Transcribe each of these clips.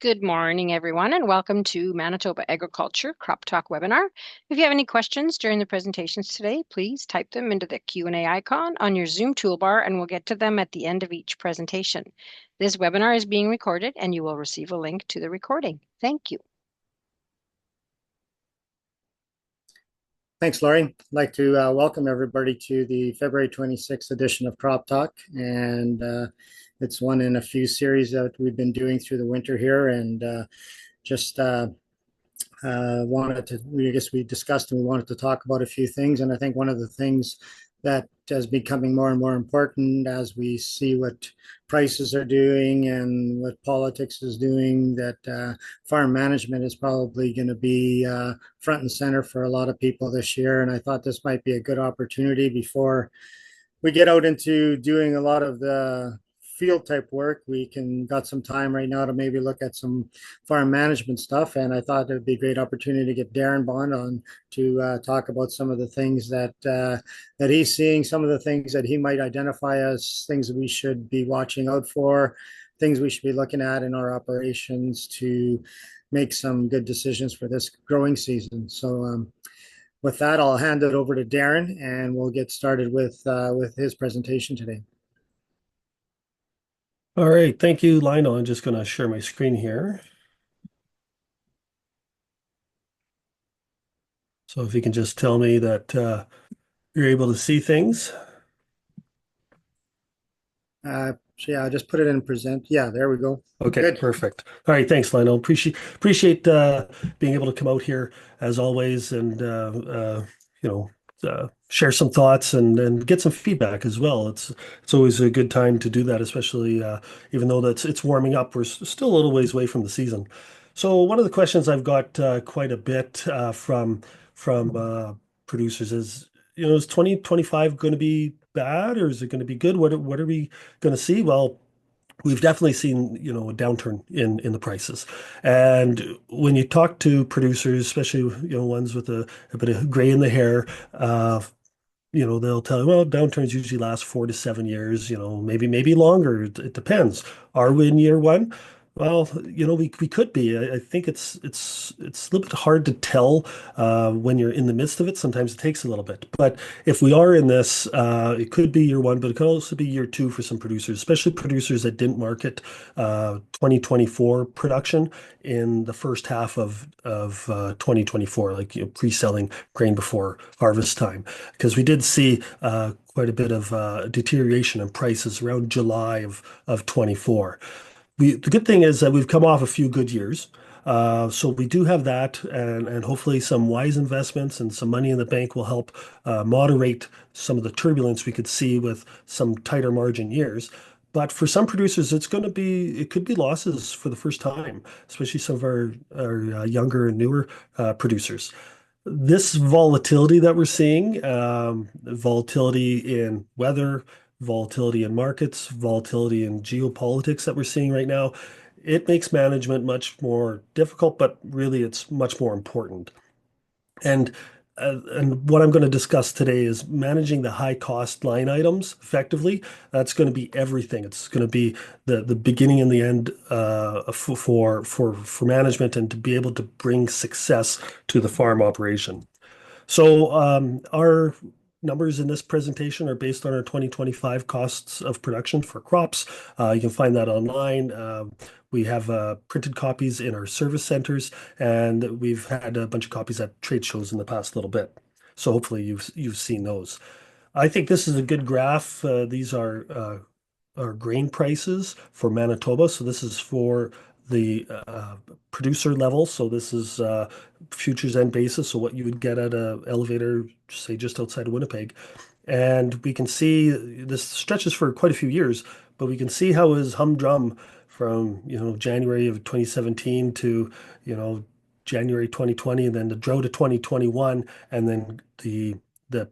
Good morning, everyone, and welcome to Manitoba Agriculture Crop Talk webinar. If you have any questions during the presentations today, please type them into the Q&A icon on your Zoom toolbar, and we'll get to them at the end of each presentation. This webinar is being recorded, and you will receive a link to the recording. Thank you. Thanks, Laurie. I'd like to welcome everybody to the February 26th edition of Crop Talk. And it's one in a few series that we've been doing through the winter here. And just wanted to, I guess we discussed and we wanted to talk about a few things. And I think one of the things that is becoming more and more important as we see what prices are doing and what politics is doing, that farm management is probably going to be front and center for a lot of people this year. And I thought this might be a good opportunity before we get out into doing a lot of the field type work. We can got some time right now to maybe look at some farm management stuff, and I thought it would be a great opportunity to get Darren Bond on to talk about some of the things that he's seeing, some of the things that he might identify as things that we should be watching out for, things we should be looking at in our operations to make some good decisions for this growing season. So with that, I'll hand it over to Darren, and we'll get started with his presentation today. All right, thank you, Lionel. I'm just going to share my screen here. So if you can just tell me that you're able to see things. So yeah, I'll just put it in present. Yeah, there we go. Okay, Good. perfect. All right, thanks, Lionel. Appreciate being able to come out here as always, and share some thoughts and get some feedback as well. It's always a good time to do that, especially even though it's warming up. We're still a little ways away from the season. So one of the questions I've got quite a bit from producers is, is 2025 going to be bad or is it going to be good? What are we going to see? Well, we've definitely seen, a downturn in the prices. And when you talk to producers, especially, ones with a bit of gray in the hair, they'll tell you, well, downturns usually last 4 to 7 years, maybe longer. It depends. Are we in year one? Well, we could be. I think it's a little bit hard to tell when you're in the midst of it. Sometimes it takes a little bit. But if we are in this, it could be year one, but it could also be year two for some producers, especially producers that didn't market 2024 production in the first half of 2024, like pre-selling grain before harvest time, because we did see quite a bit of deterioration in prices around July of 24. The good thing is that we've come off a few good years. So we do have that, and hopefully some wise investments and some money in the bank will help moderate some of the turbulence we could see with some tighter margin years. But for some producers, it could be losses for the first time, especially some of our younger and newer producers. This volatility that we're seeing, volatility in weather, volatility in markets, volatility in geopolitics that we're seeing right now, it makes management much more difficult, but really it's much more important. And what I'm going to discuss today is managing the high cost line items effectively. That's going to be everything. It's going to be the beginning and the end for management and to be able to bring success to the farm operation. So our numbers in this presentation are based on our 2025 costs of production for crops. You can find that online. We have printed copies in our service centers, and we've had a bunch of copies at trade shows in the past little bit. So hopefully you've seen those. I think this is a good graph. These are our grain prices for Manitoba. So this is for the producer level. So this is futures and basis. So what you would get at a elevator, say just outside of Winnipeg. And we can see this stretches for quite a few years, but we can see how it was humdrum from, January of 2017 to, January 2020, and then the drought of 2021, and then the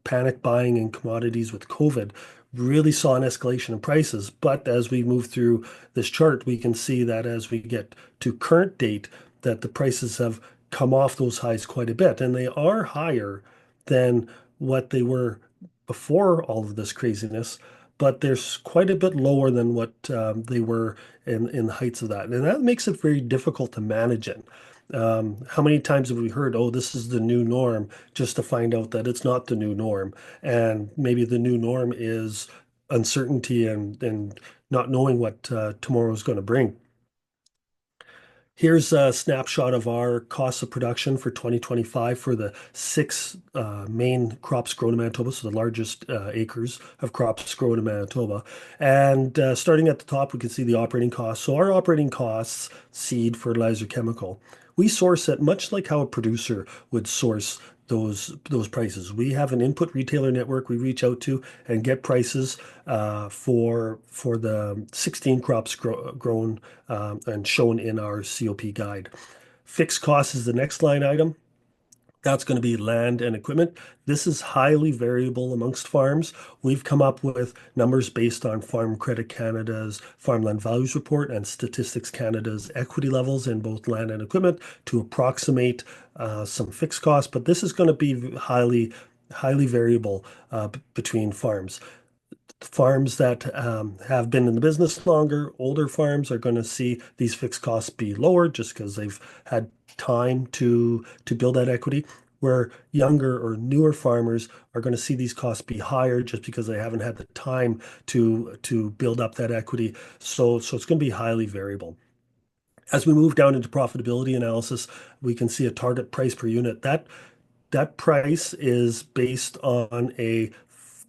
panic buying in commodities with COVID really saw an escalation in prices. But as we move through this chart, we can see that as we get to current date, that the prices have come off those highs quite a bit, and they are higher than what they were before all of this craziness. but they're quite a bit lower than what they were in the heights of that. And that makes it very difficult to manage it. How many times have we heard, oh, this is the new norm, just to find out that it's not the new norm? And maybe the new norm is uncertainty and not knowing what tomorrow is going to bring. Here's a snapshot of our costs of production for 2025 for the six main crops grown in Manitoba, so the largest acres of crops grown in Manitoba. And starting at the top, we can see the operating costs. So our operating costs, seed, fertilizer, chemical, we source it much like how a producer would source those prices. We have an input retailer network we reach out to and get prices for the 16 crops grown and shown in our COP guide. Fixed cost is the next line item. That's going to be land and equipment. This is highly variable amongst farms. We've come up with numbers based on Farm Credit Canada's Farmland Values Report and Statistics Canada's equity levels in both land and equipment to approximate some fixed costs, but this is going to be highly variable between farms. Farms that have been in the business longer, older farms are going to see these fixed costs be lower just because they've had time to build that equity. Where younger or newer farmers are going to see these costs be higher just because they haven't had the time to build up that equity. So it's going to be highly variable. As we move down into profitability analysis, we can see a target price per unit. That price is based on a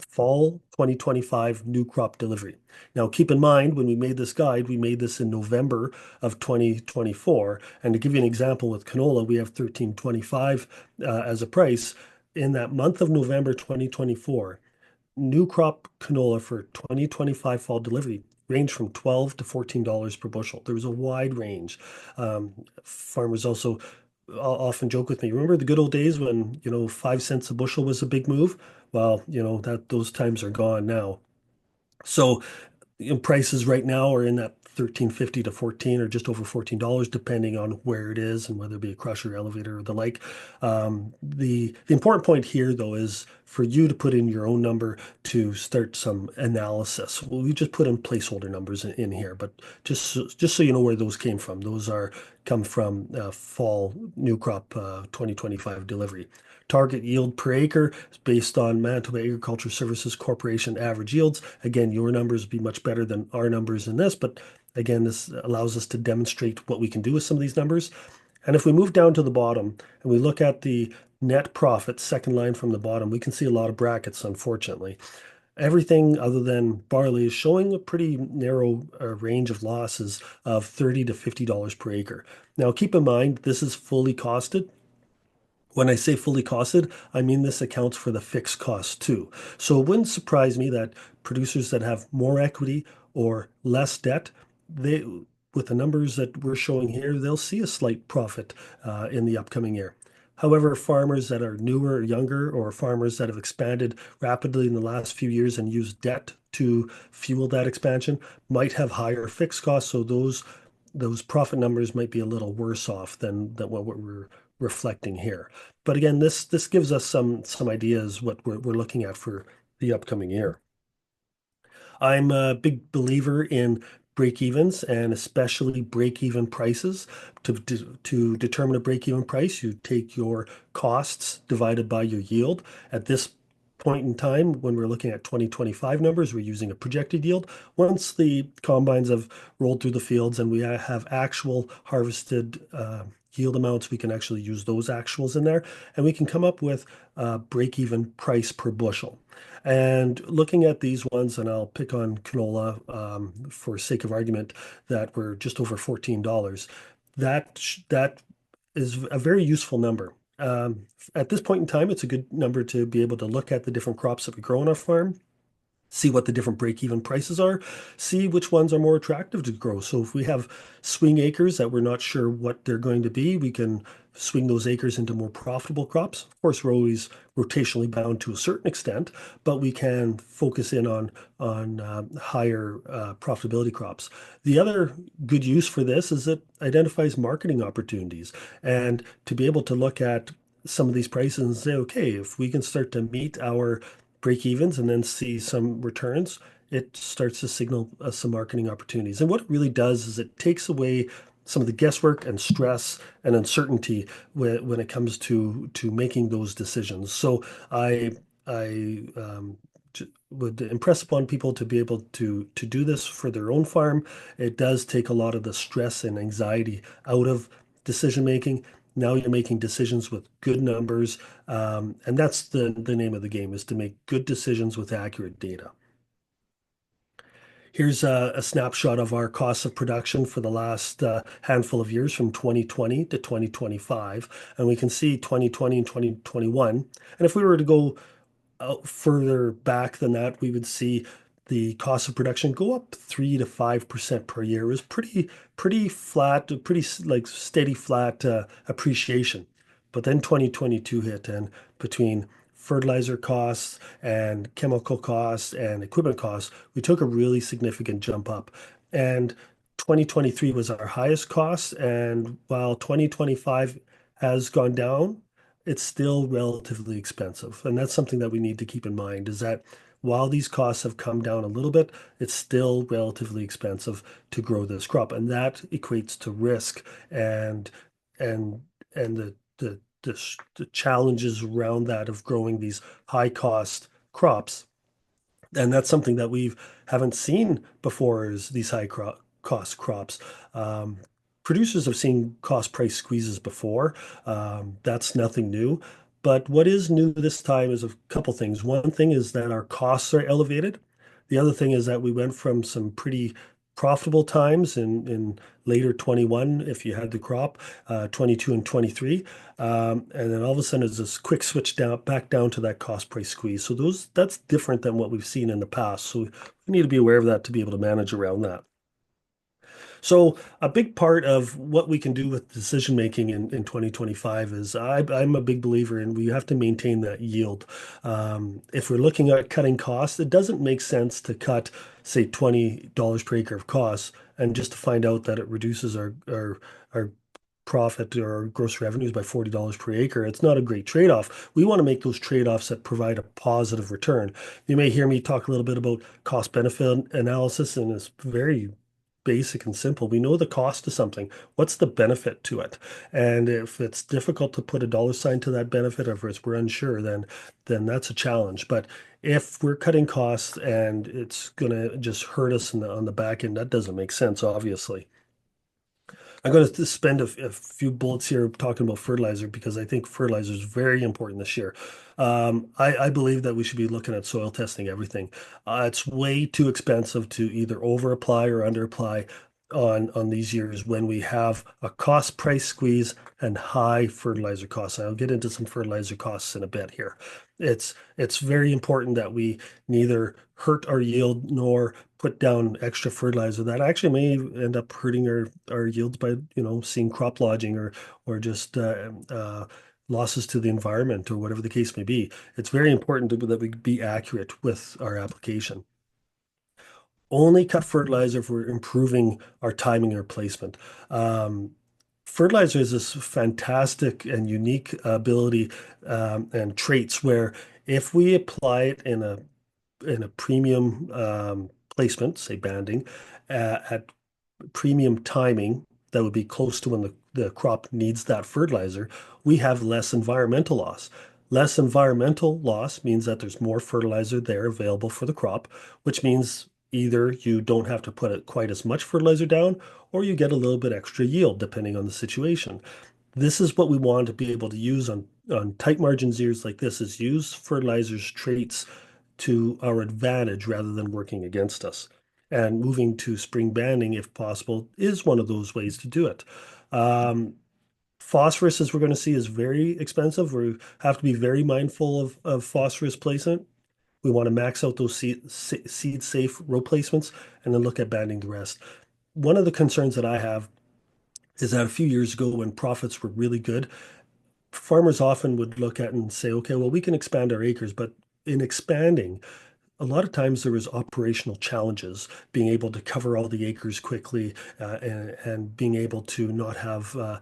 fall 2025 new crop delivery. Now, keep in mind, when we made this guide, we made this in November of 2024. And to give you an example with canola, we have 13.25 as a price. In that month of November 2024, new crop canola for 2025 fall delivery ranged from $12 to $14 per bushel. There was a wide range. Farmers also often joke with me, remember the good old days when, 5 cents a bushel was a big move? Well, that those times are gone now. So prices right now are in that 13.50 to 14 or just over $14, depending on where it is and whether it be a crusher, elevator, or the like. The important point here, though, is for you to put in your own number to start some analysis. Well, we just put in placeholder numbers in here, but just so you know where those came from. Those come from fall new crop 2025 delivery. Target yield per acre is based on Manitoba Agriculture Services Corporation average yields. Again, your numbers would be much better than our numbers in this, but again, this allows us to demonstrate what we can do with some of these numbers. And if we move down to the bottom and we look at the net profit, second line from the bottom, we can see a lot of brackets, unfortunately. Everything other than barley is showing a pretty narrow range of losses of $30 to $50 per acre. Now, keep in mind, this is fully costed. When I say fully costed, I mean this accounts for the fixed costs too. So it wouldn't surprise me that producers that have more equity or less debt, they, with the numbers that we're showing here, they'll see a slight profit in the upcoming year. However, farmers that are newer or younger, or farmers that have expanded rapidly in the last few years and used debt to fuel that expansion might have higher fixed costs. So those profit numbers might be a little worse off than what we're reflecting here. But again, this gives us some ideas what we're looking at for the upcoming year. I'm a big believer in break-evens and especially break-even prices. To determine a break-even price, you take your costs divided by your yield. At this point in time, when we're looking at 2025 numbers, we're using a projected yield. Once the combines have rolled through the fields and we have actual harvested yield amounts, we can actually use those actuals in there, and we can come up with a break-even price per bushel. And looking at these ones, and I'll pick on canola for sake of argument, that we're just over $14. That is a very useful number. At this point in time, it's a good number to be able to look at the different crops that we grow on our farm, see what the different break-even prices are, see which ones are more attractive to grow. So if we have swing acres that we're not sure what they're going to be, we can swing those acres into more profitable crops. Of course, we're always rotationally bound to a certain extent, but we can focus in on higher profitability crops. The other good use for this is it identifies marketing opportunities, and to be able to look at some of these prices and say, okay, if we can start to meet our break evens and then see some returns, it starts to signal some marketing opportunities. And what it really does is it takes away some of the guesswork and stress and uncertainty when it comes to making those decisions. So I would impress upon people to be able to do this for their own farm. It does take a lot of the stress and anxiety out of decision making. Now you're making decisions with good numbers, and that's the name of the game, is to make good decisions with accurate data. Here's a snapshot of our costs of production for the last handful of years from 2020 to 2025. And we can see 2020 and 2021. And if we were to go further back than that, we would see the cost of production go up 3 to 5% per year. It was pretty flat, pretty like steady flat appreciation. But then 2022 hit, and between fertilizer costs and chemical costs and equipment costs, we took a really significant jump up. And 2023 was our highest cost. And while 2025 has gone down, it's still relatively expensive. And that's something that we need to keep in mind, is that while these costs have come down a little bit, it's still relatively expensive to grow this crop. And that equates to risk and and and the challenges around that of growing these high cost crops. And that's something that we haven't seen before, is these cost crops. Um, Producers have seen cost price squeezes before. That's nothing new. But what is new this time is a couple things. One thing is that our costs are elevated. The other thing is that we went from some pretty profitable times in later 21, if you had the crop, 22 and 23. And then all of a sudden, it's this quick switch back down to that cost price squeeze. So that's different than what we've seen in the past. So we need to be aware of that to be able to manage around that. So a big part of what we can do with decision making in 2025 is I'm a big believer in, we have to maintain that yield. If we're looking at cutting costs, it doesn't make sense to cut, say, $20 per acre of costs and just to find out that it reduces our profit or gross revenues by $40 per acre. It's not a great trade-off. We want to make those trade-offs that provide a positive return. You may hear me talk a little bit about cost benefit analysis, and it's very basic and simple. We know the cost of something. What's the benefit to it? And if it's difficult to put a dollar sign to that benefit, or if we're unsure, then that's a challenge. But if we're cutting costs and it's going to just hurt us on the back end, that doesn't make sense, obviously. I'm going to spend a few bullets here talking about fertilizer, because I think fertilizer is very important this year. I believe that we should be looking at soil testing everything. It's way too expensive to either over apply or under apply on these years when we have a cost price squeeze and high fertilizer costs. I'll get into some fertilizer costs in a bit here. It's very important that we neither hurt our yield nor put down extra fertilizer that actually may end up hurting our yields by, seeing crop lodging or just losses to the environment or whatever the case may be. It's very important that we be accurate with our application. Only cut fertilizer if we're improving our timing or placement. Fertilizer is this fantastic and unique ability and traits where if we apply it in a premium placement, say banding, at premium timing that would be close to when the crop needs that fertilizer, we have less environmental loss. Less environmental loss means that there's more fertilizer there available for the crop, which means either you don't have to put quite as much fertilizer down, or you get a little bit extra yield depending on the situation. This is what we want to be able to use on tight margins years like this, is use fertilizer's traits to our advantage rather than working against us. And moving to spring banding, if possible, is one of those ways to do it. Phosphorus, as we're going to see, is very expensive. We have to be very mindful of phosphorus placement. We want to max out those seed safe row placements and then look at banding the rest. One of the concerns that I have is that a few years ago, when profits were really good, farmers often would look at and say, okay, well, we can expand our acres, but in expanding, a lot of times there was operational challenges, being able to cover all the acres quickly and being able to not have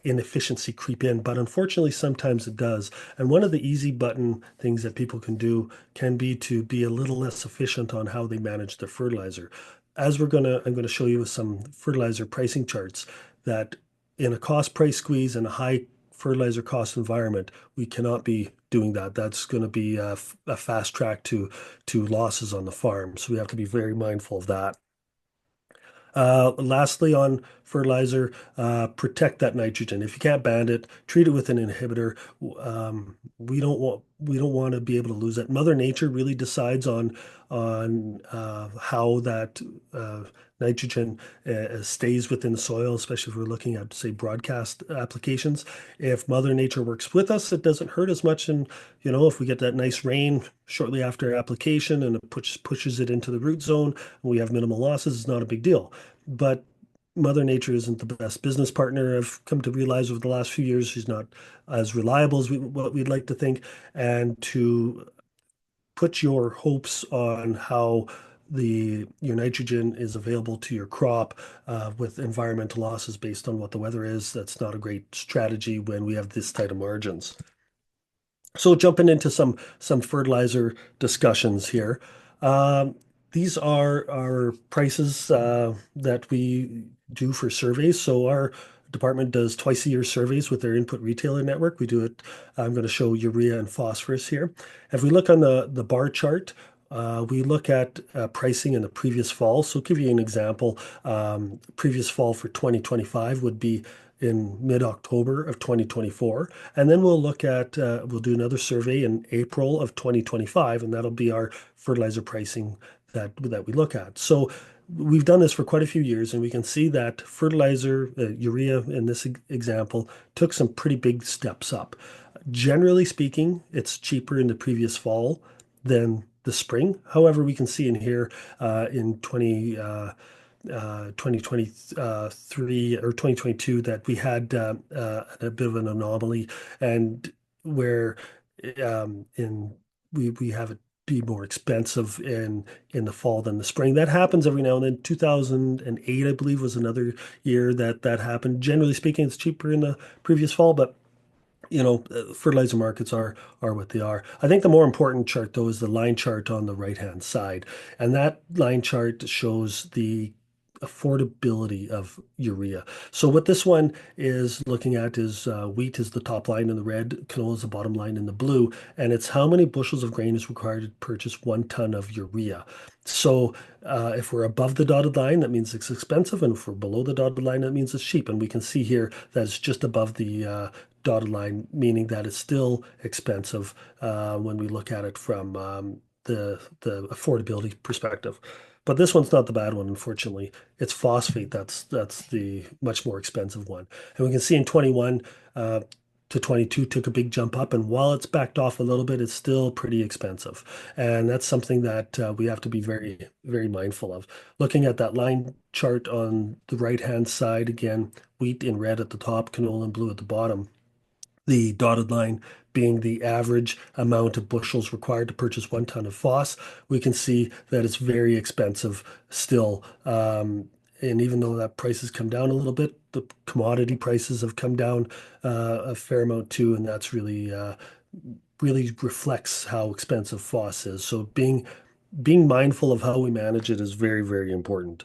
inefficiency creep in. But unfortunately, sometimes it does. And one of the easy button things that people can do can be to be a little less efficient on how they manage their fertilizer. I'm gonna show you with some fertilizer pricing charts that in a cost price squeeze and a high fertilizer cost environment, we cannot be doing that. That's going to be a fast track to losses on the farm. So we have to be very mindful of that. Lastly, on fertilizer, protect that nitrogen. If you can't ban it, treat it with an inhibitor. We don't want to be able to lose it. Mother Nature really decides on how that nitrogen stays within the soil, especially if we're looking at, say, broadcast applications. If Mother Nature works with us, it doesn't hurt as much. And if we get that nice rain shortly after application and it pushes it into the root zone, and we have minimal losses, it's not a big deal. But Mother Nature isn't the best business partner. I've come to realize over the last few years she's not as reliable as what we'd like to think. And to put your hopes on how your nitrogen is available to your crop with environmental losses based on what the weather is, that's not a great strategy when we have this tight of margins. So jumping into some fertilizer discussions here. Um, these are our prices that we do for surveys. So our department does twice a year surveys with their input retailer network. We do it. I'm going to show urea and phosphorus here. If we look on the bar chart, we look at pricing in the previous fall. So, give you an example. Previous fall for 2025 would be in mid-October of 2024. And then we'll do another survey in April of 2025, and that'll be our fertilizer pricing that we look at. So we've done this for quite a few years, and we can see that fertilizer, urea in this example, took some pretty big steps up. Generally speaking, it's cheaper in the previous fall than the spring. However, we can see in here in 2023 or 2022 that we had a bit of an anomaly, and where in we have it be more expensive in the fall than the spring. That happens every now and then. 2008, I believe, was another year that happened. Generally speaking, it's cheaper in the previous fall, but fertilizer markets are what they are. I think the more important chart, though, is the line chart on the right-hand side. And that line chart shows the affordability of urea. So what this one is looking at is wheat is the top line in the red, canola is the bottom line in the blue, and it's how many bushels of grain is required to purchase 1 ton of urea. So if we're above the dotted line, that means it's expensive, and if we're below the dotted line, that means it's cheap. And we can see here that it's just above the dotted line, meaning that it's still expensive when we look at it from the affordability perspective. But this one's not the bad one, unfortunately. It's phosphate that's the much more expensive one. And we can see in 21 to 22 took a big jump up, and while it's backed off a little bit, it's still pretty expensive. And that's something that we have to be very, very mindful of. Looking at that line chart on the right-hand side, again, wheat in red at the top, canola in blue at the bottom, the dotted line being the average amount of bushels required to purchase 1 ton of phos. We can see that it's very expensive still. And even though that price has come down a little bit, the commodity prices have come down a fair amount too, and that's really reflects how expensive phos is. So being mindful of how we manage it is very, very important.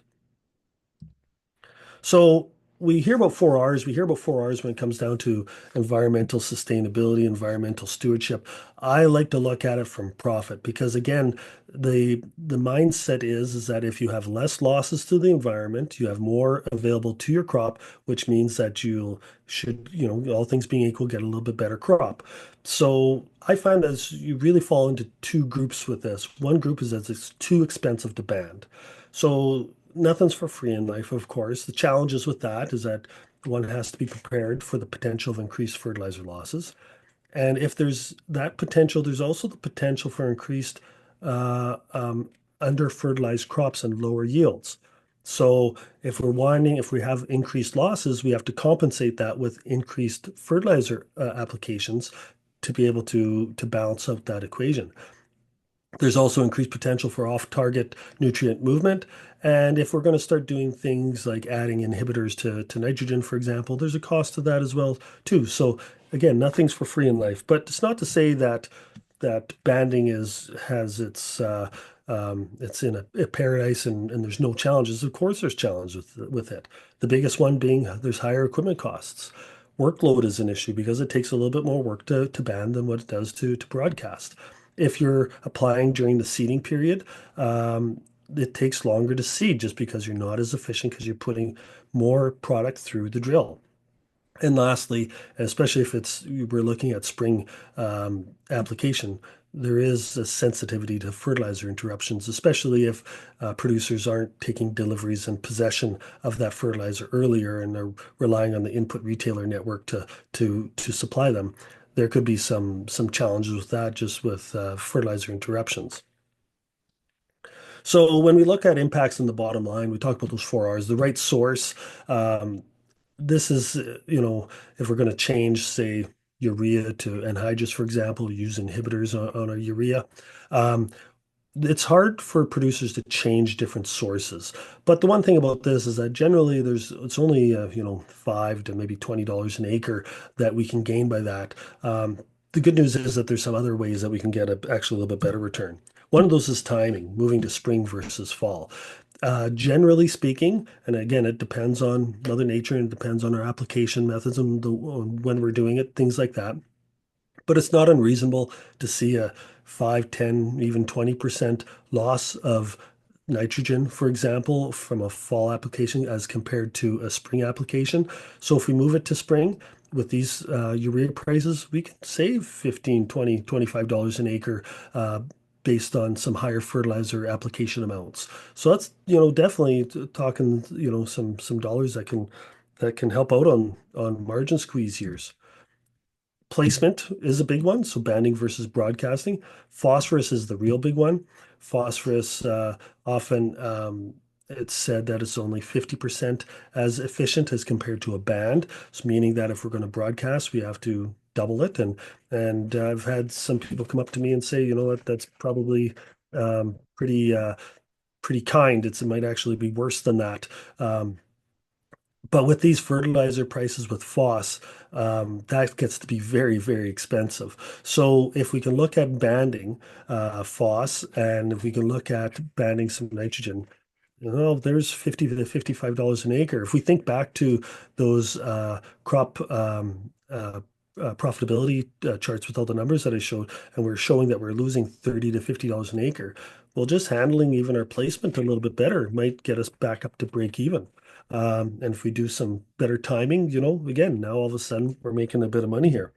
So we hear about 4 Rs. We hear about 4 Rs when it comes down to environmental sustainability, environmental stewardship. I like to look at it from profit because, again, the mindset is that if you have less losses to the environment, you have more available to your crop, which means that you should, all things being equal, get a little bit better crop. So I find that you really fall into two groups with this. One group is that it's too expensive to ban. So nothing's for free in life, of course. The challenges with that is that one has to be prepared for the potential of increased fertilizer losses. And if there's that potential, there's also the potential for increased under fertilized crops and lower yields. So if we have increased losses, we have to compensate that with increased fertilizer applications to be able to balance out that equation. There's also increased potential for off-target nutrient movement. And if we're going to start doing things like adding inhibitors to nitrogen, for example, there's a cost to that as well, too. So again, nothing's for free in life. But it's not to say that banding has it's in a paradise and there's no challenges. Of course, there's challenges with it. The biggest one being there's higher equipment costs. Workload is an issue because it takes a little bit more work to band than what it does to broadcast. If you're applying during the seeding period, it takes longer to seed just because you're not as efficient because you're putting more product through the drill. And lastly, especially if we're looking at spring application, there is a sensitivity to fertilizer interruptions, especially if producers aren't taking deliveries and possession of that fertilizer earlier and are relying on the input retailer network to supply them. There could be some challenges with that, just with fertilizer interruptions. So when we look at impacts on the bottom line, we talk about those 4 Rs, the right source. Um, this is, if we're going to change, say, urea to anhydrous, for example, use inhibitors on our urea. Um, it's hard for producers to change different sources. But the one thing about this is that generally it's only $5 to maybe $20 an acre that we can gain by that. The good news is that there's some other ways that we can get actually a little bit better return. One of those is timing, moving to spring versus fall. Generally speaking, and again, it depends on Mother Nature and it depends on our application methods and on when we're doing it, things like that. But it's not unreasonable to see a 5, 10, even 20% loss of nitrogen, for example, from a fall application as compared to a spring application. So if we move it to spring with these urea prices, we can save 15, 20, $25 an acre based on some higher fertilizer application amounts. So that's, definitely talking, some dollars that can help out on margin squeeze years. Placement is a big one. So banding versus broadcasting. Phosphorus is the real big one. Phosphorus often it's said that it's only 50% as efficient as compared to a band. So meaning that if we're going to broadcast, we have to double it. And I've had some people come up to me and say, you know what, that's probably pretty kind. It might actually be worse than that. But with these fertilizer prices with phos, that gets to be very, very expensive. So if we can look at banding phos, and if we can look at banding some nitrogen, there's $50 to $55 an acre. If we think back to those crop profitability charts with all the numbers that I showed, and we're showing that we're losing $30 to $50 an acre. Well, just handling even our placement a little bit better might get us back up to break even. And if we do some better timing, again, now all of a sudden we're making a bit of money here.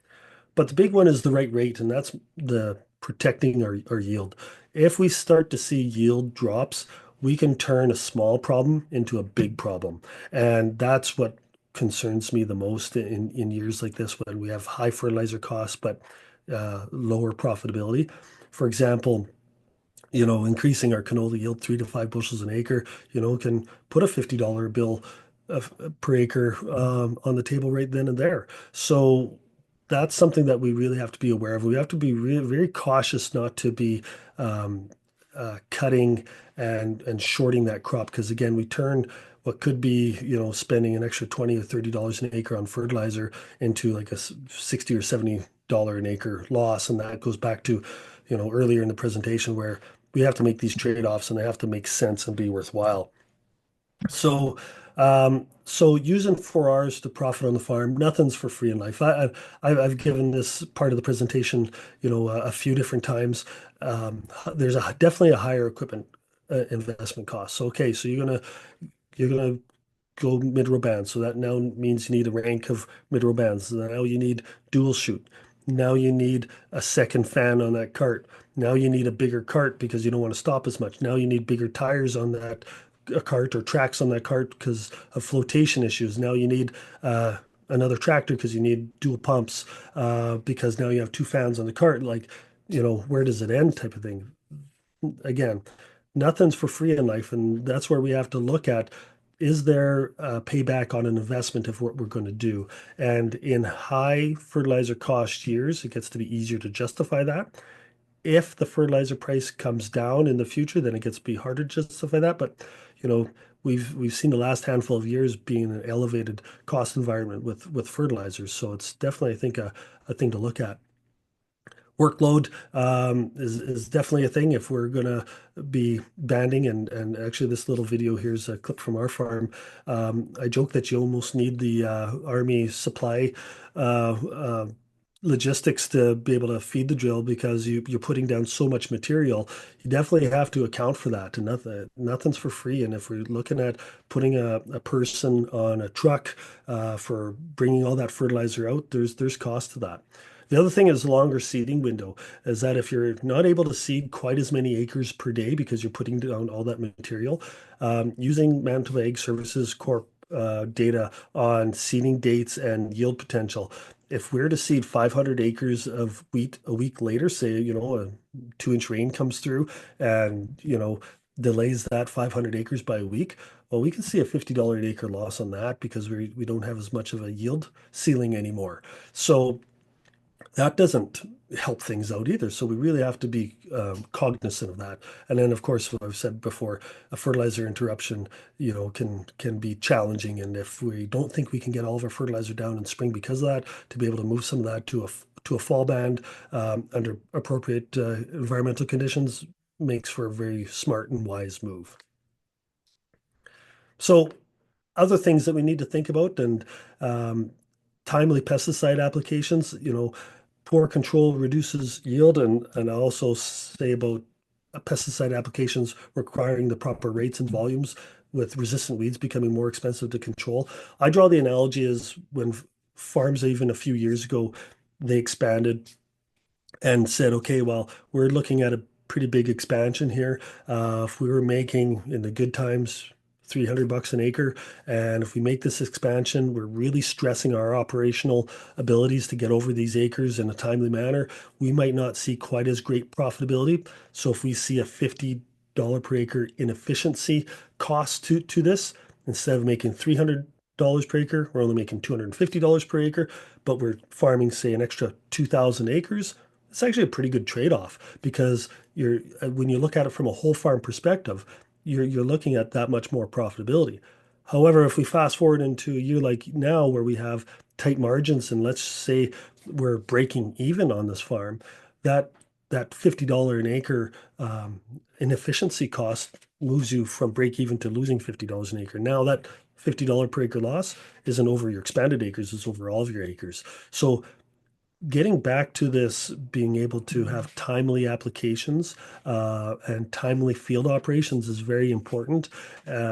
But the big one is the right rate, and that's the protecting our yield. If we start to see yield drops, we can turn a small problem into a big problem. And that's what concerns me the most in years like this when we have high fertilizer costs but lower profitability. For example, increasing our canola yield 3 to 5 bushels an acre, can put a $50 bill per acre on the table right then and there. So that's something that we really have to be aware of. We have to be really, very cautious not to be um, cutting and shorting that crop because again, we turn what could be, spending an extra 20 or $30 an acre on fertilizer into like a 60 or $70 an acre loss. And that goes back to, earlier in the presentation where we have to make these trade-offs and they have to make sense and be worthwhile. So using 4 Rs to profit on the farm, nothing's for free in life. I've given this part of the presentation, a few different times. There's definitely a higher equipment investment cost. So okay, so you're gonna go mid-row bands. So that now means you need a rank of mid-row bands. So now you need dual chute. Now you need a second fan on that cart. Now you need a bigger cart because you don't want to stop as much. Now you need bigger tires on that cart or tracks on that cart because of flotation issues. Now you need another tractor because you need dual pumps because now you have two fans on the cart. Like, where does it end type of thing? Again, nothing's for free in life, and that's where we have to look at is there a payback on an investment of what we're going to do? And in high fertilizer cost years, it gets to be easier to justify that. if the fertilizer price comes down in the future, then it gets to be harder to justify that. But you know, we've seen the last handful of years being an elevated cost environment with fertilizers. So it's definitely, I think, a thing to look at. Workload is definitely a thing if we're going to be banding. And actually, this little video here's a clip from our farm. I joke that you almost need the Army supply logistics to be able to feed the drill because you're putting down so much material. You definitely have to account for that. And nothing's for free. And if we're looking at putting a person on a truck for bringing all that fertilizer out, there's cost to that. The other thing is longer seeding window is that if you're not able to seed quite as many acres per day because you're putting down all that material, using Manitoba Ag Services Corp data on seeding dates and yield potential. If we're to seed 500 acres of wheat a week later, say, a 2-inch rain comes through and, delays that 500 acres by a week, well, we can see a $50 an acre loss on that because we don't have as much of a yield ceiling anymore. So that doesn't help things out either. So we really have to be cognizant of that. And then, of course, what I've said before, a fertilizer interruption, can be challenging. And if we don't think we can get all of our fertilizer down in spring because of that, to be able to move some of that to a fall band under appropriate environmental conditions makes for a very smart and wise move. So other things that we need to think about and um, timely pesticide applications, poor control reduces yield. And I also say about pesticide applications requiring the proper rates and volumes with resistant weeds becoming more expensive to control. I draw the analogy as when farms, even a few years ago, they expanded and said, okay, well, we're looking at a pretty big expansion here. If we were making in the good times $300 an acre, and if we make this expansion, we're really stressing our operational abilities to get over these acres in a timely manner. We might not see quite as great profitability. So if we see a $50 per acre inefficiency cost to this, instead of making $300 per acre, we're only making $250 per acre, but we're farming, say, an extra 2,000 acres. It's actually a pretty good trade-off because when you look at it from a whole farm perspective, you're looking at that much more profitability. However, if we fast forward into a year like now where we have tight margins and let's say we're breaking even on this farm, that that $50 an acre inefficiency cost moves you from break even to losing $50 an acre. Now that $50 per acre loss isn't over your expanded acres, it's over all of your acres. So getting back to this, being able to have timely applications and timely field operations is very important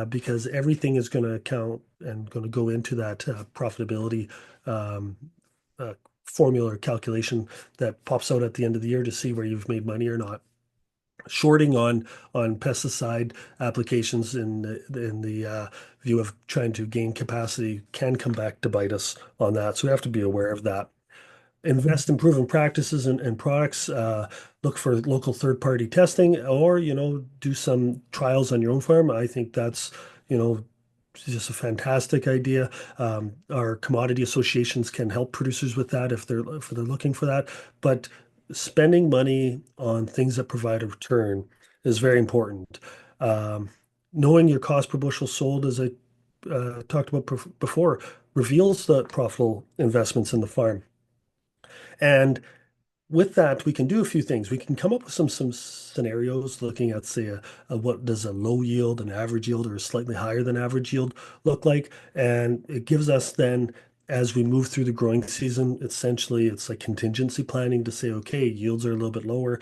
because everything is going to count and going to go into that profitability um, uh, formula or calculation that pops out at the end of the year to see where you've made money or not. Shorting on pesticide applications in the view of trying to gain capacity can come back to bite us on that. So we have to be aware of that. Invest in proven practices and products. Look for local third-party testing, or do some trials on your own farm. I think that's you know just a fantastic idea. Our commodity associations can help producers with that if they're looking for that. But spending money on things that provide a return is very important. Um, Knowing your cost per bushel sold, as I talked about before, reveals the profitable investments in the farm. And with that, we can do a few things. We can come up with some scenarios looking at, say, what does a low yield, an average yield, or a slightly higher than average yield look like? And it gives us then, as we move through the growing season, essentially it's like contingency planning to say, okay, yields are a little bit lower.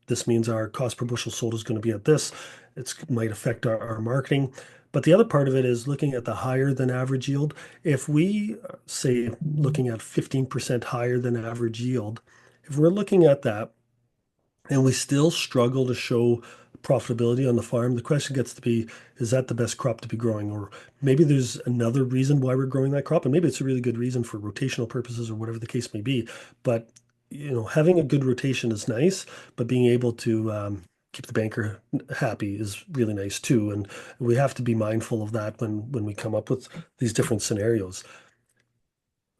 This means our cost per bushel sold is going to be at this. It might affect our marketing. But the other part of it is looking at the higher than average yield. If we say looking at 15% higher than average yield, if we're looking at that and we still struggle to show profitability on the farm, the question gets to be, is that the best crop to be growing? Or maybe there's another reason why we're growing that crop, and maybe it's a really good reason for rotational purposes or whatever the case may be. But having a good rotation is nice, but being able to keep the banker happy is really nice too. And we have to be mindful of that when we come up with these different scenarios.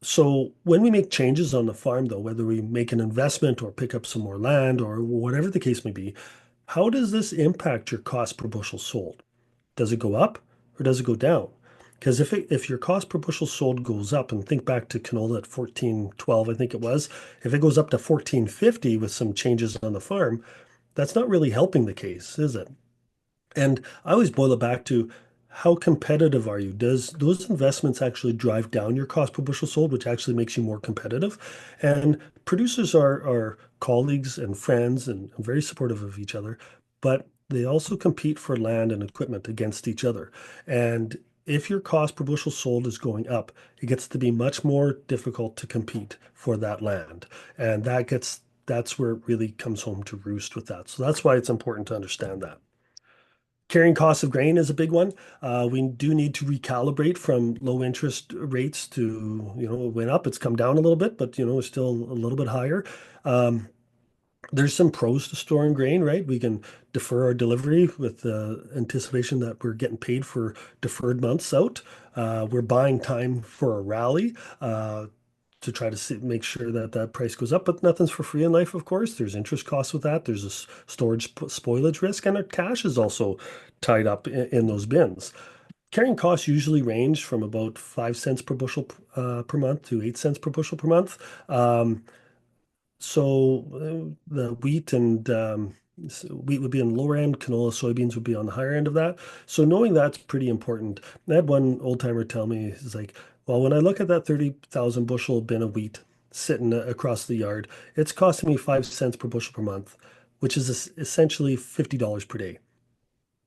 So when we make changes on the farm, though, whether we make an investment or pick up some more land or whatever the case may be, how does this impact your cost per bushel sold? Does it go up or does it go down? Because if your cost per bushel sold goes up, and think back to canola at 14.12, I think it was, if it goes up to 14.50 with some changes on the farm, that's not really helping the case, is it? And I always boil it back to how competitive are you? Does those investments actually drive down your cost per bushel sold, which actually makes you more competitive? And producers are colleagues and friends and very supportive of each other, but they also compete for land and equipment against each other. And if your cost per bushel sold is going up, it gets to be much more difficult to compete for that land. And that's where it really comes home to roost with that. So that's why it's important to understand that. Carrying costs of grain is a big one. We do need to recalibrate from low interest rates to, it went up, it's come down a little bit, but, it's still a little bit higher. Um, there's some pros to storing grain, right? We can defer our delivery with the anticipation that we're getting paid for deferred months out. We're buying time for a rally. To try to make sure that that price goes up. But nothing's for free in life, of course. There's interest costs with that. There's a storage spoilage risk, and our cash is also tied up in those bins. Carrying costs usually range from about 5 cents per bushel per month to 8 cents per bushel per month. Um, the wheat and wheat would be on the lower end, canola, soybeans would be on the higher end of that. So knowing that's pretty important. I had one old timer tell me, he's like, well, when I look at that 30,000 bushel bin of wheat sitting across the yard, it's costing me 5 cents per bushel per month, which is essentially $50 per day.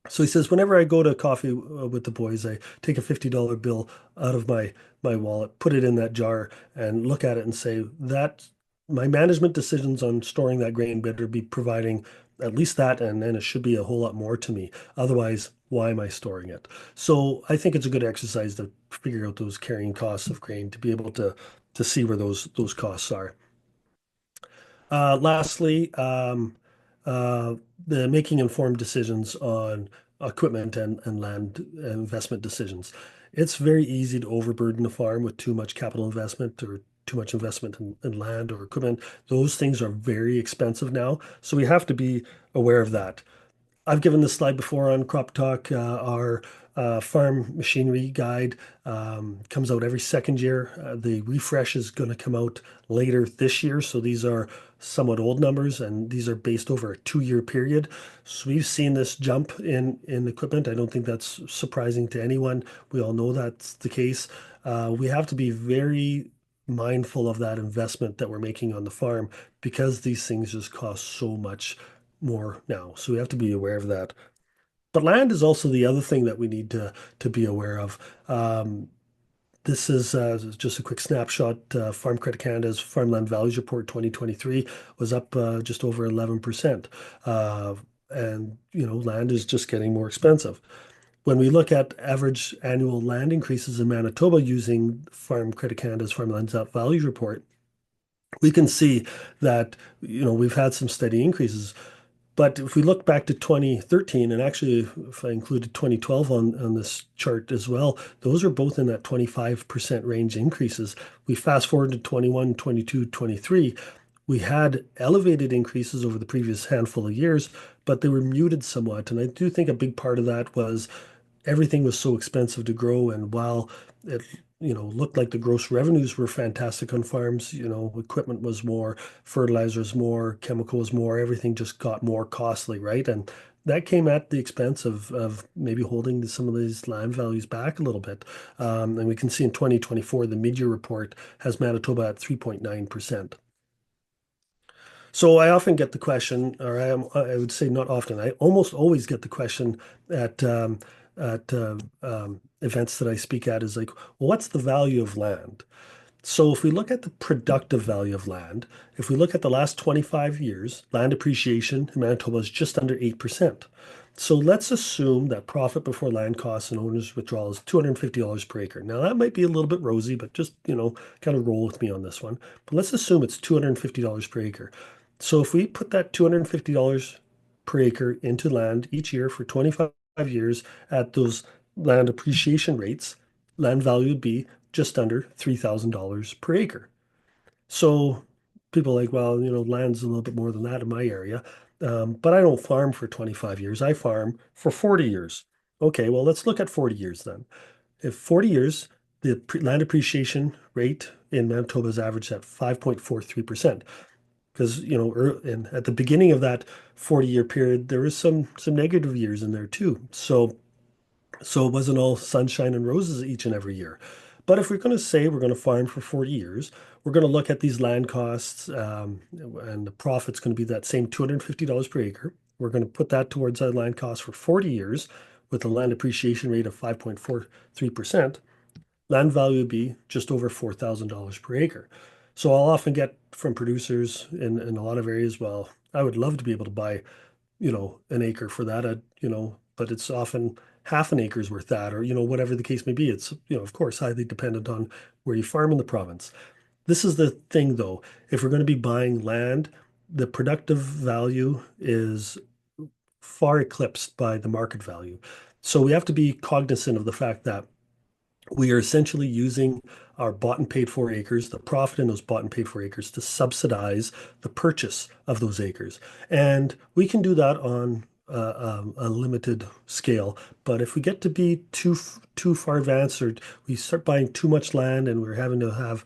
So he says, whenever I go to coffee with the boys, I take a $50 bill out of my wallet, put it in that jar, and look at it and say that my management decisions on storing that grain better be providing at least that, and then it should be a whole lot more to me. Otherwise, why am I storing it? So I think it's a good exercise to figure out those carrying costs of grain to be able to see where those costs are. Lastly, uh, the making informed decisions on equipment and land investment decisions. It's very easy to overburden a farm with too much capital investment or too much investment in land or equipment. Those things are very expensive now, so we have to be aware of that. I've given this slide before on CropTalk. Our farm machinery guide comes out every second year. The refresh is going to come out later this year. So these are somewhat old numbers, and these are based over a 2-year period. So we've seen this jump in equipment. I don't think that's surprising to anyone. We all know that's the case. We have to be very mindful of that investment that we're making on the farm because these things just cost so much more now. So we have to be aware of that. But land is also the other thing that we need to be aware of. This is just a quick snapshot. Farm Credit Canada's Farmland Values Report 2023 was up just over 11%. And, land is just getting more expensive. When we look at average annual land increases in Manitoba using Farm Credit Canada's Farmland Values Report, we can see that, we've had some steady increases. But if we look back to 2013, and actually if I included 2012 on this chart as well, those are both in that 25% range increases. We fast forward to 21, 22, 23. We had elevated increases over the previous handful of years, but they were muted somewhat. And I do think a big part of that was everything was so expensive to grow. And while it, looked like the gross revenues were fantastic on farms, equipment was more, fertilizers more, chemicals more, everything just got more costly, right? And that came at the expense of maybe holding some of these land values back a little bit. And we can see in 2024, the mid-year report has Manitoba at 3.9%. So I often get the question, or I would say not often, I almost always get the question at events that I speak at is like, well, what's the value of land? So if we look at the productive value of land, if we look at the last 25 years, land appreciation in Manitoba is just under 8%. So let's assume that profit before land costs and owner's withdrawal is $250 per acre. Now that might be a little bit rosy, but just, kind of roll with me on this one. But let's assume it's $250 per acre. So if we put that $250 per acre into land each year for 25 years at those land appreciation rates, land value would be just under $3,000 per acre. So people are like, well, land's a little bit more than that in my area. But I don't farm for 25 years. I farm for 40 years. Okay, well, let's look at 40 years then. If 40 years, the land appreciation rate in Manitoba is averaged at 5.43%. Because, and at the beginning of that 40-year period, there was some negative years in there too. So it wasn't all sunshine and roses each and every year. But if we're going to say we're going to farm for 40 years, we're going to look at these land costs, and the profit's going to be that same $250 per acre. We're going to put that towards our land cost for 40 years with a land appreciation rate of 5.43%. Land value would be just over $4,000 per acre. So I'll often get from producers in a lot of areas, well, I would love to be able to buy an acre for that, but it's often half an acre's worth that, or, whatever the case may be. It's, of course, highly dependent on where you farm in the province. This is the thing, though. If we're going to be buying land, the productive value is far eclipsed by the market value. So we have to be cognizant of the fact that we are essentially using our bought and paid for acres, the profit in those bought and paid for acres, to subsidize the purchase of those acres. And we can do that on a limited scale. But if we get to be too far advanced, or we start buying too much land and we're having to have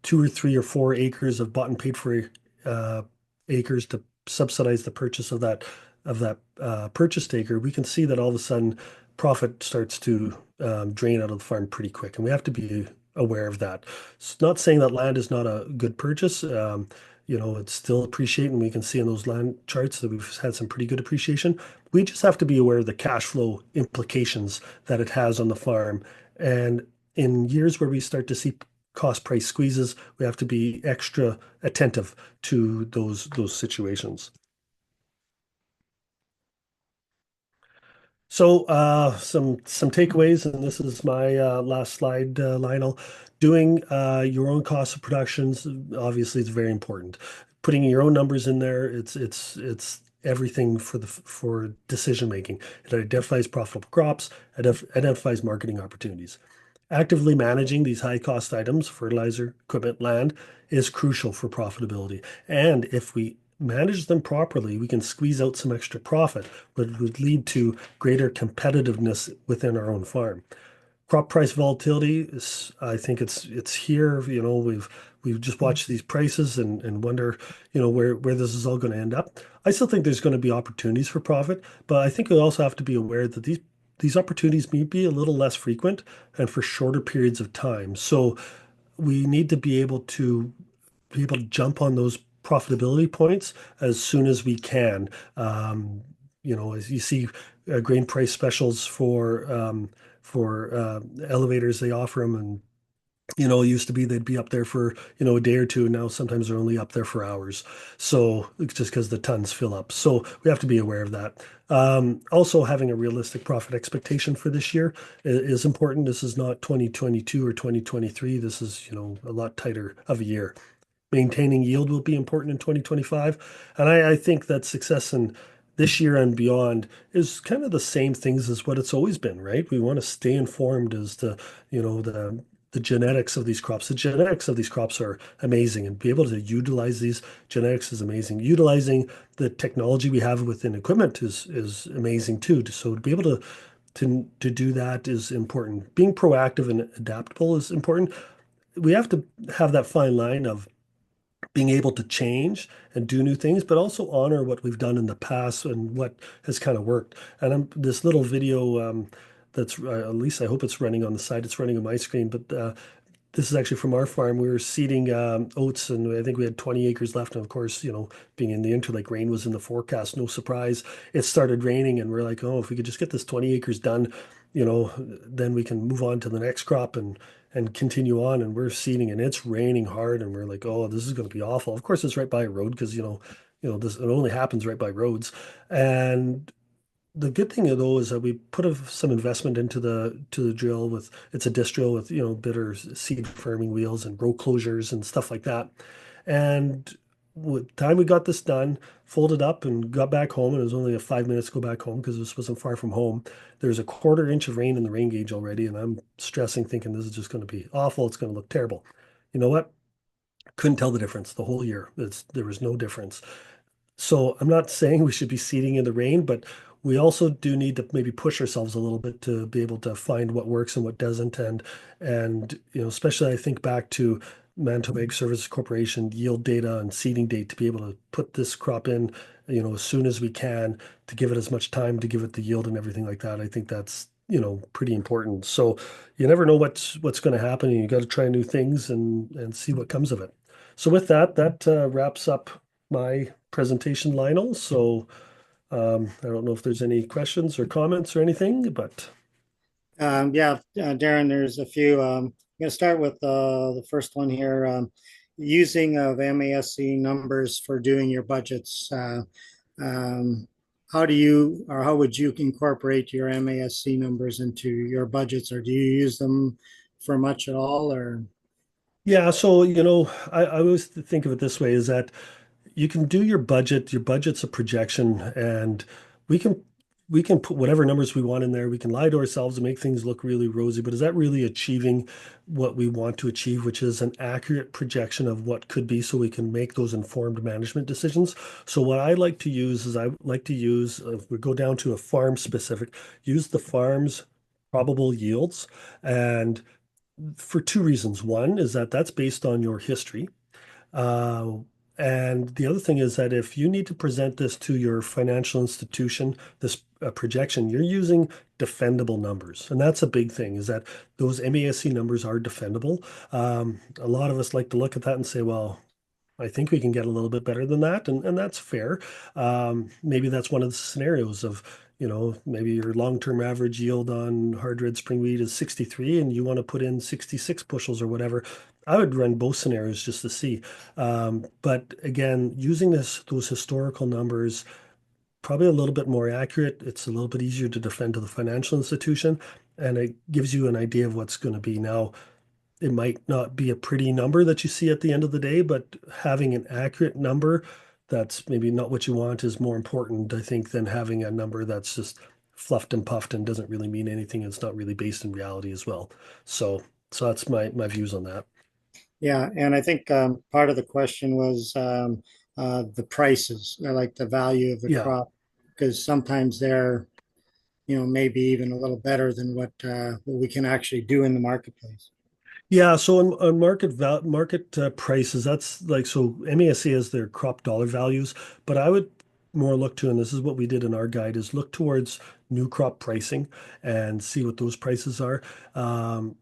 2 or 3 or 4 acres of bought and paid for uh, acres to subsidize the purchase of that purchased acre, we can see that all of a sudden profit starts to drain out of the farm pretty quick, and we have to be aware of that. It's not saying that land is not a good purchase. It's still appreciating. We can see in those land charts that we've had some pretty good appreciation. We just have to be aware of the cash flow implications that it has on the farm. And in years where we start to see cost price squeezes, we have to be extra attentive to those situations. So some takeaways, and this is my last slide, Lionel. Doing your own cost of productions obviously is very important. Putting your own numbers in there, it's everything for decision making. It identifies profitable crops, it identifies marketing opportunities. Actively managing these high cost items, fertilizer, equipment, land, is crucial for profitability. And if we manage them properly, we can squeeze out some extra profit, which would lead to greater competitiveness within our own farm. Crop price volatility is, I think it's here. We've just watched these prices and wonder, where this is all going to end up. I still think there's going to be opportunities for profit, but I think we also have to be aware that these opportunities may be a little less frequent and for shorter periods of time. So we need to be able to jump on those profitability points as soon as we can. As you see grain price specials for elevators, they offer them, and it used to be they'd be up there for a day or two, and now sometimes they're only up there for hours. So it's just because the tons fill up. So we have to be aware of that. Also, having a realistic profit expectation for this year is important. This is not 2022 or 2023. This is a lot tighter of a year. Maintaining yield will be important in 2025. And I think that success in this year and beyond is kind of the same things as what it's always been, right? We want to stay informed as to, the genetics of these crops. The genetics of these crops are amazing, and be able to utilize these genetics is amazing. Utilizing the technology we have within equipment is amazing too. So to be able to do that is important. Being proactive and adaptable is important. We have to have that fine line of being able to change and do new things, but also honor what we've done in the past and what has kind of worked. And this little video that's at least I hope it's running on the side. It's running on my screen, but this is actually from our farm. We were seeding oats, and I think we had 20 acres left. And of course, being in the interlake, rain was in the forecast. No surprise. It started raining, and we're like, oh, if we could just get this 20 acres done, then we can move on to the next crop and continue on. And we're seeding, and it's raining hard, and we're like, oh, this is going to be awful. Of course, it's right by a road because this it only happens right by roads. And the good thing though is that we put some investment into the drill. With it's a disc drill with bitter seed firming wheels and row closures and stuff like that. And time we got this done, folded up and got back home, and it was only a 5 minutes to go back home because this wasn't far from home. There's a quarter inch of rain in the rain gauge already, and I'm stressing, thinking this is just going to be awful. It's going to look terrible. You know what? Couldn't tell the difference the whole year. There was no difference. So I'm not saying we should be seeding in the rain, but we also do need to maybe push ourselves a little bit to be able to find what works and what doesn't. And especially I think back to Manitoba Ag Services Corporation yield data and seeding date to be able to put this crop in, as soon as we can to give it as much time to give it the yield and everything like that. I think that's, pretty important. So you never know what's going to happen, and you got to try new things and see what comes of it. So with that, that wraps up my presentation, Lionel. So I don't know if there's any questions or comments or anything, but Yeah, Darren, there's a few. I'm going to start with the first one here. Using of MASC numbers for doing your budgets. Um, how do you, or how would you incorporate your MASC numbers into your budgets, or do you use them for much at all? Or yeah. So I always think of it this way: is that you can do your budget. Your budget's a projection, and we can we can put whatever numbers we want in there. We can lie to ourselves and make things look really rosy, but is that really achieving what we want to achieve, which is an accurate projection of what could be so we can make those informed management decisions? So what I like to use is I like to use, if we go down to a farm specific, use the farm's probable yields. And for two reasons. One is that that's based on your history. Uh, and the other thing is that if you need to present this to your financial institution, this projection, you're using defendable numbers. And that's a big thing, is that those MASC numbers are defendable. A lot of us like to look at that and say, well, I think we can get a little bit better than that, and that's fair. Maybe that's one of the scenarios of, maybe your long-term average yield on hard red spring wheat is 63, and you want to put in 66 bushels or whatever. I would run both scenarios just to see. But again, using those historical numbers, probably a little bit more accurate. It's a little bit easier to defend to the financial institution, and it gives you an idea of what's going to be. Now, it might not be a pretty number that you see at the end of the day, but having an accurate number that's maybe not what you want is more important, I think, than having a number that's just fluffed and puffed and doesn't really mean anything. It's not really based in reality as well. So, so that's my views on that. yeah, and I think part of the question was the prices, or like the value of the Yeah. crop, because sometimes they're, maybe even a little better than what we can actually do in the marketplace. Yeah, so on market prices, that's like, so MASC has their crop dollar values, but I would more look to, and this is what we did in our guide, is look towards new crop pricing and see what those prices are. Um,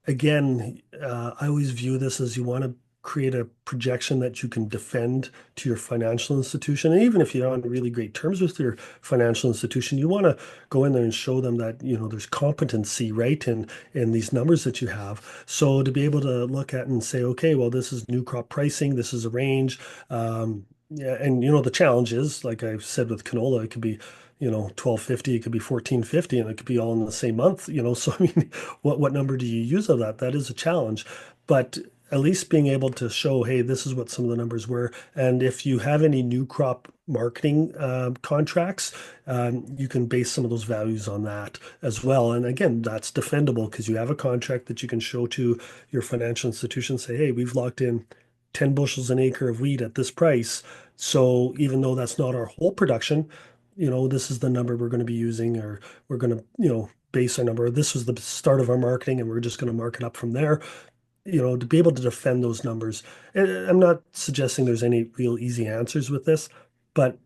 Again, I always view this as you want to create a projection that you can defend to your financial institution. And even if you're on really great terms with your financial institution, you want to go in there and show them that, there's competency, right, in these numbers that you have. So to be able to look at and say, okay, well, this is new crop pricing, this is a range. Yeah, and the challenge is, like I've said with canola, it could be 1250, it could be 1450, and it could be all in the same month. So I mean, what number do you use of that? That is a challenge. But at least being able to show, hey, this is what some of the numbers were. And if you have any new crop marketing contracts, you can base some of those values on that as well. And again, that's defendable because you have a contract that you can show to your financial institution, say, hey, we've locked in 10 bushels an acre of wheat at this price. So even though that's not our whole production, this is the number we're going to be using, or we're going to, base our number. This was the start of our marketing, and we're just going to mark it up from there. To be able to defend those numbers. And I'm not suggesting there's any real easy answers with this, but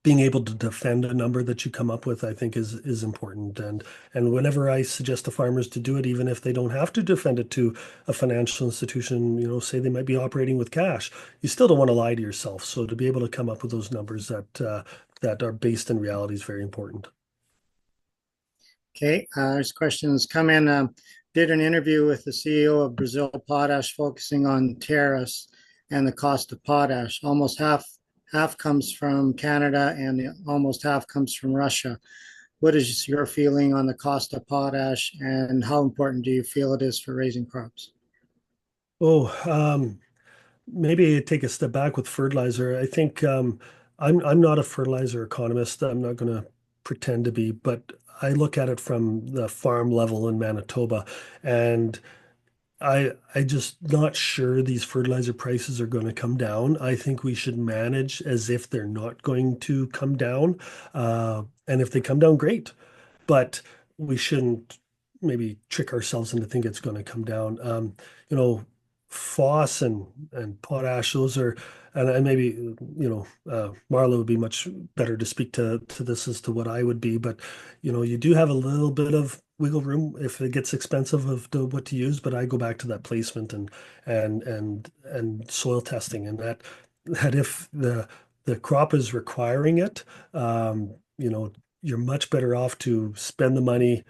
being able to defend a number that you come up with, I think is important. And whenever I suggest to farmers to do it, even if they don't have to defend it to a financial institution, say they might be operating with cash, you still don't want to lie to yourself. So to be able to come up with those numbers that are based in reality is very important. Okay, this question has come in. Did an interview with the CEO of Brazil Potash focusing on tariffs and the cost of potash. Almost half comes from Canada and almost half comes from Russia. What is your feeling on the cost of potash, and how important do you feel it is for raising crops? Oh, maybe take a step back with fertilizer. I think I'm not a fertilizer economist. I'm not going to pretend to be, but I look at it from the farm level in Manitoba, and I just not sure these fertilizer prices are going to come down. I think we should manage as if they're not going to come down, and if they come down, great. But we shouldn't maybe trick ourselves into think it's going to come down. You know, phos and potash, those are, and maybe Marla would be much better to speak to this as to what I would be. But you do have a little bit of wiggle room if it gets expensive of what to use. But I go back to that placement and soil testing, and that if the crop is requiring it, you know, you're much better off to spend the money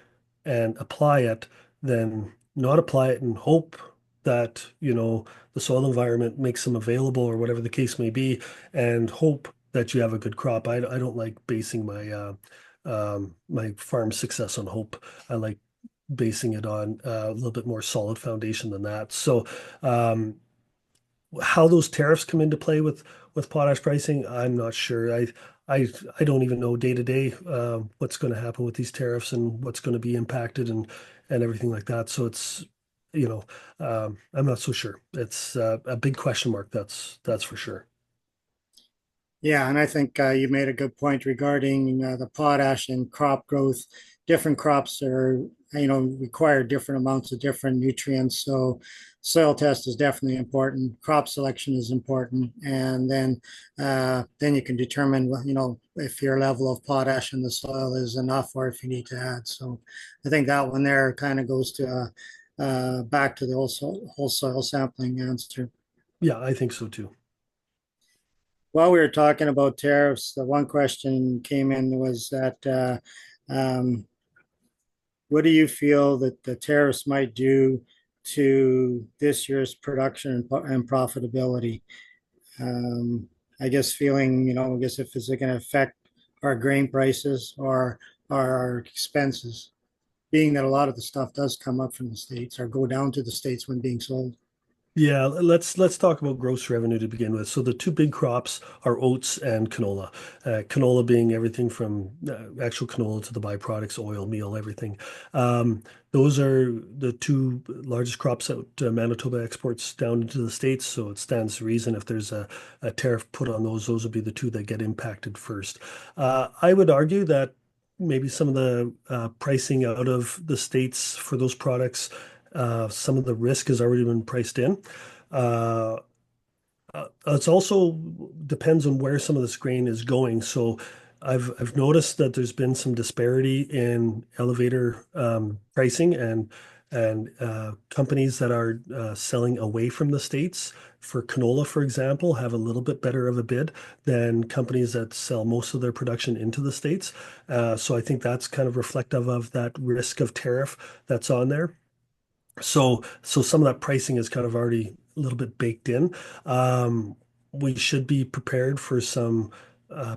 and apply it than not apply it and hope that, the soil environment makes them available or whatever the case may be, and hope that you have a good crop. I don't like basing my farm success on hope. I like basing it on a little bit more solid foundation than that. So, how those tariffs come into play with potash pricing, I'm not sure. I I don't even know day to day what's going to happen with these tariffs and what's going to be impacted and everything like that. So it's you know I'm not so sure. It's a big question mark. That's for sure. Yeah, and I think you made a good point regarding the potash and crop growth. Different crops are, require different amounts of different nutrients. So soil test is definitely important. Crop selection is important, and then you can determine, if your level of potash in the soil is enough or if you need to add. So I think that one there kind of goes to back to the whole soil sampling answer. Yeah, I think so too. While we were talking about tariffs, the one question came in was that um, what do you feel that the tariffs might do to this year's production and profitability? Um, I guess I guess if it's going to affect our grain prices or our expenses, being that a lot of the stuff does come up from the States or go down to the States when being sold. Yeah, let's talk about gross revenue to begin with. So the two big crops are oats and canola. Canola being everything from actual canola to the byproducts, oil, meal, everything. Those are the two largest crops that Manitoba exports down into the States. So it stands to reason if there's a tariff put on those would be the two that get impacted first. I would argue that maybe some of the pricing out of the States for those products, some of the risk has already been priced in. Uh, it's also depends on where some of this grain is going. So I've noticed that there's been some disparity in elevator pricing and companies that are selling away from the States for canola, for example, have a little bit better of a bid than companies that sell most of their production into the States. So I think that's kind of reflective of that risk of tariff that's on there. So some of that pricing is kind of already a little bit baked in. Um, we should be prepared for some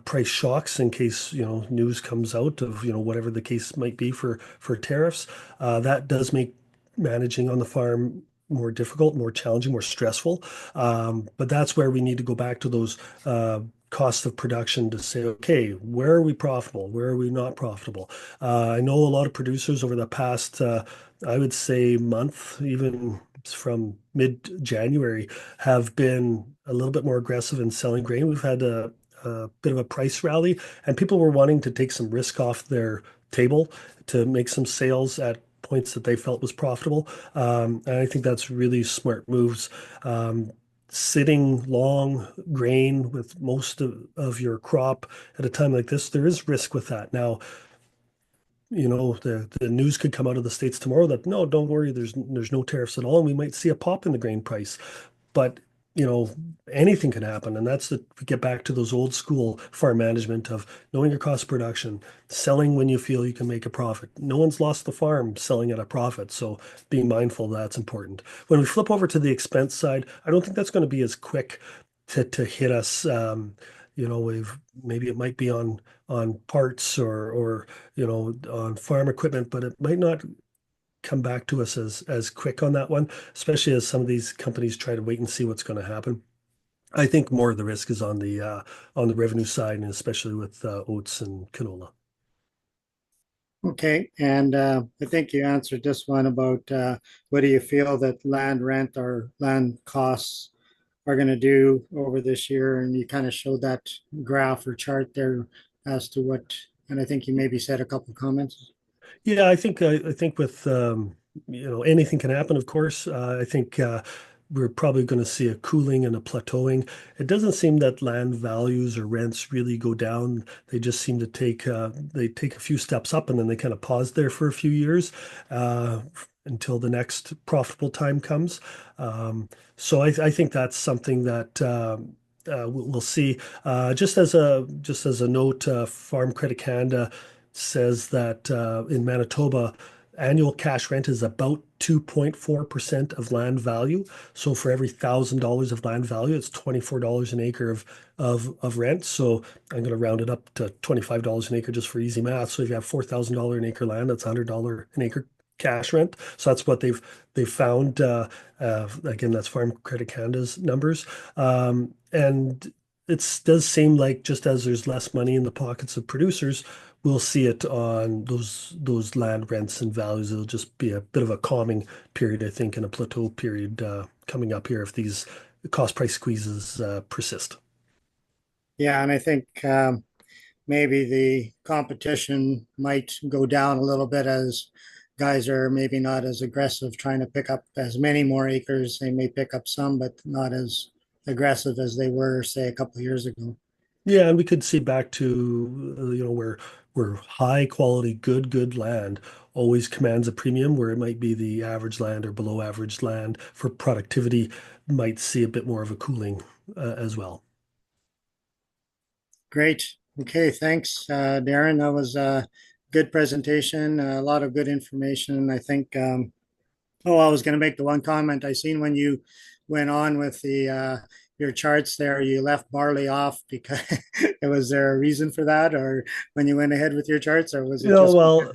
price shocks in case, news comes out of, whatever the case might be for tariffs. That does make managing on the farm more difficult, more challenging, more stressful. But that's where we need to go back to those costs of production to say, okay, where are we profitable? Where are we not profitable? I know a lot of producers over the past I would say month, even from mid-January, have been a little bit more aggressive in selling grain. We've had a bit of a price rally, and people were wanting to take some risk off their table to make some sales at points that they felt was profitable. And I think that's really smart moves. Sitting long grain with most of your crop at a time like this, there is risk with that. Now, the news could come out of the States tomorrow that no, don't worry, there's no tariffs at all, and we might see a pop in the grain price. But you know, anything can happen, and we get back to those old school farm management of knowing your cost of production, selling when you feel you can make a profit. No one's lost the farm selling at a profit, so being mindful of that's important. When we flip over to the expense side, I don't think that's going to be as quick to hit us. We've maybe it might be on parts or on farm equipment, but it might not come back to us as quick on that one, especially as some of these companies try to wait and see what's going to happen. I think more of the risk is on the revenue side, and especially with oats and canola. Okay, and I think you answered this one about what do you feel that land rent or land costs are going to do over this year, and you kind of showed that graph or chart there as to what, and I think you maybe said a couple of comments. Yeah, I think with anything can happen. Of course, I think we're probably going to see a cooling and a plateauing. It doesn't seem that land values or rents really go down. They just seem to take a few steps up and then they kind of pause there for a few years until the next profitable time comes. So I think that's something that. We'll see. Just as a note, Farm Credit Canada says that in Manitoba, annual cash rent is about 2.4% of land value. So for every $1,000 of land value, it's $24 an acre of rent. So I'm going to round it up to $25 an acre just for easy math. So if you have $4,000 an acre land, that's $100 an acre cash rent. So that's what they've found. Again, that's Farm Credit Canada's numbers. And it does seem like just as there's less money in the pockets of producers, we'll see it on those land rents and values. It'll just be a bit of a calming period, I think, and a plateau period coming up here if these cost price squeezes persist. Yeah, and I think maybe the competition might go down a little bit as guys are maybe not as aggressive trying to pick up as many more acres. They may pick up some, but not as aggressive as they were, say, a couple of years ago. Yeah, and we could see back to where high quality, good land always commands a premium, where it might be the average land or below average land for productivity might see a bit more of a cooling as well. Great. Okay, thanks, Darren. That was a good presentation, a lot of good information. I think, oh, I was going to make the one comment. I seen when you went on with the your charts there, you left barley off because was there a reason for that, or when you went ahead with your charts, or was You it know, just well,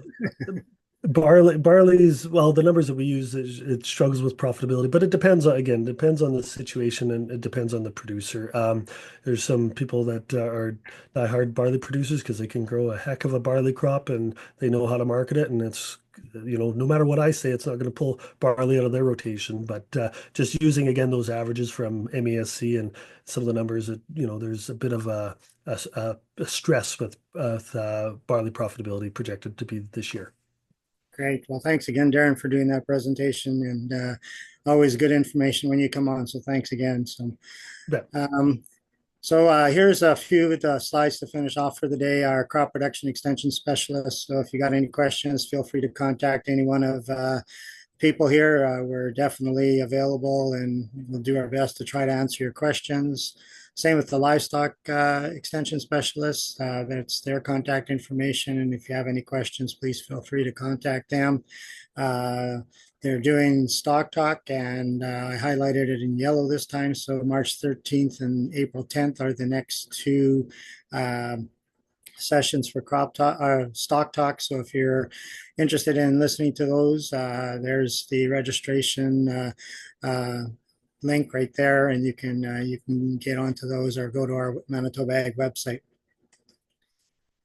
barley's well, the numbers that we use, it struggles with profitability, but it depends on, again, depends on the situation and it depends on the producer. There's some people that are diehard barley producers because they can grow a heck of a barley crop and they know how to market it, and it's no matter what I say, it's not going to pull barley out of their rotation. But just using again those averages from MESC and some of the numbers that there's a bit of a stress with barley profitability projected to be this year. great? Well, thanks again, Darren, for doing that presentation, and always good information when you come on. So thanks again. Yeah. Um, here's a few of the slides to finish off for the day. Our crop production extension specialist. So if you got any questions, feel free to contact any one of people here. We're definitely available and we'll do our best to try to answer your questions. Same with the livestock extension specialists. That's their contact information. And if you have any questions, please feel free to contact them. They're doing Stock Talk, and I highlighted it in yellow this time. So March 13th and April 10th are the next two sessions for Crop Talk or Stock Talk. So if you're interested in listening to those, there's the registration link right there, and you can get onto those or go to our Manitoba Ag website.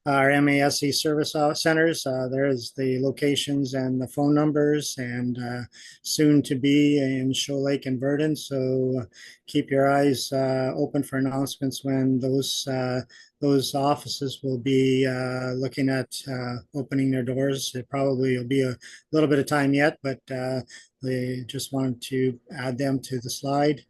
Our MASC service centers, there's the locations and the phone numbers, and soon to be in Shoal Lake and Verdon. So keep your eyes open for announcements when those offices will be looking at opening their doors. It probably will be a little bit of time yet, but they just wanted to add them to the slide.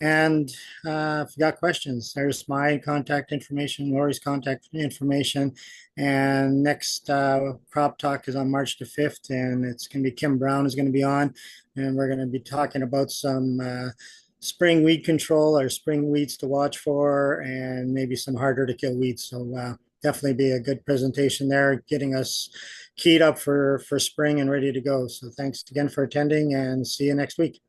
And if you got questions, there's my contact information, Lori's contact information. And next Crop Talk is on March the 5th, and it's going to be Kim Brown is going to be on. And we're going to be talking about some spring weed control or spring weeds to watch for, and maybe some harder to kill weeds. So definitely be a good presentation there, getting us keyed up for spring and ready to go. So thanks again for attending, and see you next week.